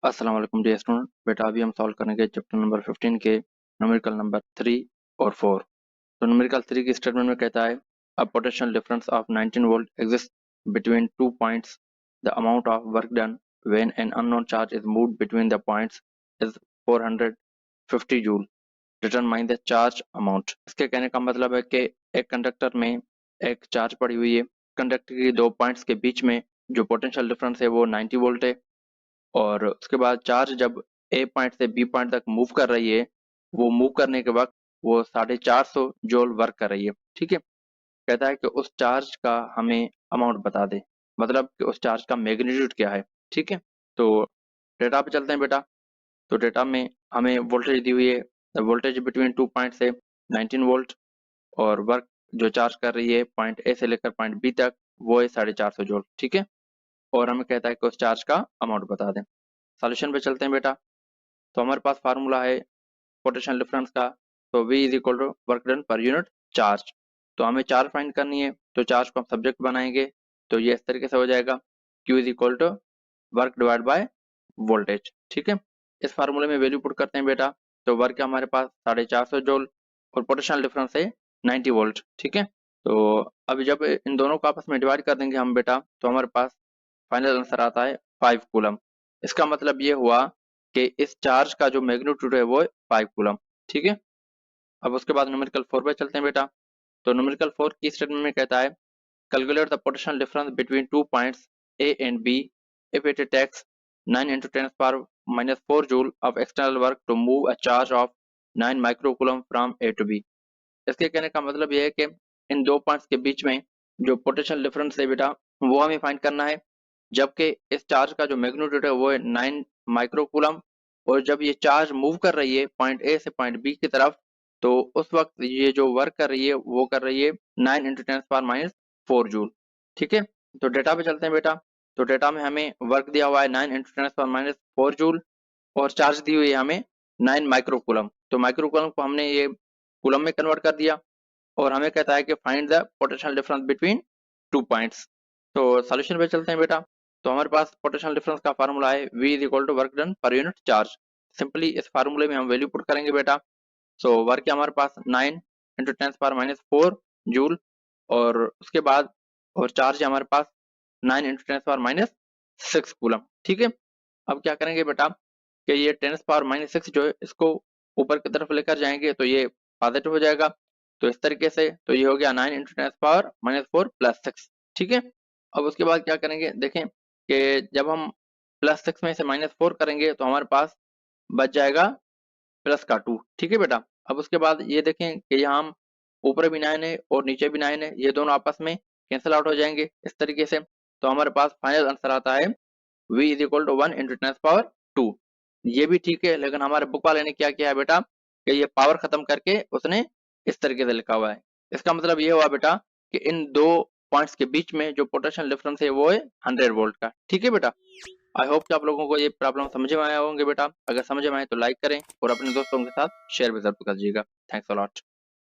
अस्सलाम वालेकुम dear student. बेटा अभी हम सॉल्व करेंगे चैप्टर नंबर 15 के न्यूमेरिकल नंबर 3 और 4। तो न्यूमेरिकल 3 की स्टेटमेंट में कहता है a potential difference of 19 volt exist between two points. The amount of work done when an unknown charge is moved between the points is 450 joule. Determine the charge amount. इसके कहने का मतलब है कि एक कंडक्टर में एक चार्ज पड़ी हुई है। कंडक्टर की दो पॉइंट्स के बीच में जो पोटेंशियल डिफरेंस है वो 90 वोल्ट है, और उसके बाद चार्ज जब ए पॉइंट से बी पॉइंट तक मूव कर रही है, वो मूव करने के वक्त वो 450 जूल वर्क कर रही है। ठीक है। कहता है कि उस चार्ज का हमें अमाउंट बता दे, मतलब कि उस चार्ज का मैग्नीट्यूड क्या है। ठीक है। तो डेटा पे चलते हैं बेटा। तो डेटा में हमें वोल्टेज दी हुई है, वोल्टेज बिटवीन टू पॉइंट से 19 वोल्ट, और वर्क जो चार्ज कर रही है पॉइंट ए से लेकर पॉइंट बी तक वो है 450 जूल। ठीक है। और हमें कहता है कि उस चार्ज का अमाउंट बता दें। सॉल्यूशन पे चलते हैं बेटा। तो हमारे पास फार्मूला है पोटेंशियल डिफरेंस का। तो V is equal to work done per unit charge. तो हमें चार्ज फाइंड करनी है, तो चार्ज को हम सब्जेक्ट बनाएंगे। तो ये इस तरीके से हो जाएगा Q is equal to work divide by voltage. ठीक है। इस फार्मूले में वैल्यू पुट करते हैं बेटा। तो वर्क है हमारे पास 450 जूल और पोटेंशियल डिफरेंस है 90 वोल्ट। ठीक है। तो अभी जब इन दोनों को आपस में डिवाइड कर देंगे हम बेटा, तो हमारे पास फाइनल आंसर आता है 5 कूलम। इसका मतलब ये हुआ कि इस चार्ज का जो मैग्नीट्यूड है वो 5 कूलम। ठीक है। अब उसके बाद न्यूमेरिकल 4 पे चलते हैं बेटा। तो न्यूमेरिकल 4 की स्टेटमेंट में कहता है calculate the potential difference between two points A and B if it takes 9 into 10 power minus 4 joule of external work to move a charge of 9 microcoulomb from A to B। इसके कहने का मतलब यह है कि इन दो पॉइंट्स के बीच में जो पोटेंशियल डिफरेंस है बेटा वो हमें फाइंड करना है, जबकि इस चार्ज का जो मैग्नीट्यूड है वो है 9 माइक्रोकूलम। और जब ये चार्ज मूव कर रही है पॉइंट ए से पॉइंट बी की तरफ, तो उस वक्त ये जो वर्क कर रही है वो कर रही है 9 into 10 power minus 4 जूल। ठीक है। तो डेटा पे चलते हैं बेटा। तो डेटा में हमें वर्क दिया हुआ है 9 into 10 power minus 4 जूल, और चार्ज दी हुई है हमें 9 माइक्रोकूलम। तो माइक्रोकूलम को हमने ये कूलम में कन्वर्ट कर दिया, और हमें कहता है कि find the potential difference between two points. तो सॉल्यूशन पे चलते हैं बेटा। तो हमारे पास पोटेंशियल डिफरेंस का फार्मूला है V is equal to work done per unit charge. Simply इस फार्मूले में हम वैल्यू पुट करेंगे बेटा। सो वर्क है हमारे पास 9 इंटू 10 पावर माइनस 4 जूल, और उसके बाद और चार्ज है हमारे पास 9 इंटू 10 पावर माइनस 6 कूलम। ठीक है। अब क्या करेंगे बेटा कि ये 10 पावर माइनस 6 जो है इसको ऊपर की तरफ लेकर जाएंगे तो ये पॉजिटिव हो जाएगा। तो इस तरीके से तो ये हो गया 9 इंटू 10 पावर माइनस 4 प्लस 6। ठीक है। अब उसके बाद क्या करेंगे, देखें कि जब हम प्लस 6 में से माइनस 4 करेंगे तो हमारे पास बच जाएगा प्लस का 2। ठीक है बेटा। अब उसके बाद ये देखें कि यहाँ हम ऊपर भी 9 है और नीचे भी 9 है, ये दोनों आपस में कैंसिल आउट हो जाएंगे इस तरीके से। तो हमारे पास फाइनल आंसर आता है V is equal to 1 into 10 power 2। ये भी ठीक है, लेकिन हमारे बुक वाले ने क्या किया है बेटा कि ये पावर खत्म करके उसने इस तरीके से लिखा हुआ है। इसका मतलब ये हुआ बेटा कि इन दो पॉइंट्स के बीच में जो पोटेंशियल डिफरेंस है वो है 100 वोल्ट का। ठीक है बेटा। आई होप कि आप लोगों को ये प्रॉब्लम समझ में आया होंगे बेटा। अगर समझ में आए तो लाइक करें और अपने दोस्तों के साथ शेयर भी जरूर कर दीजिएगा। Thanks a lot.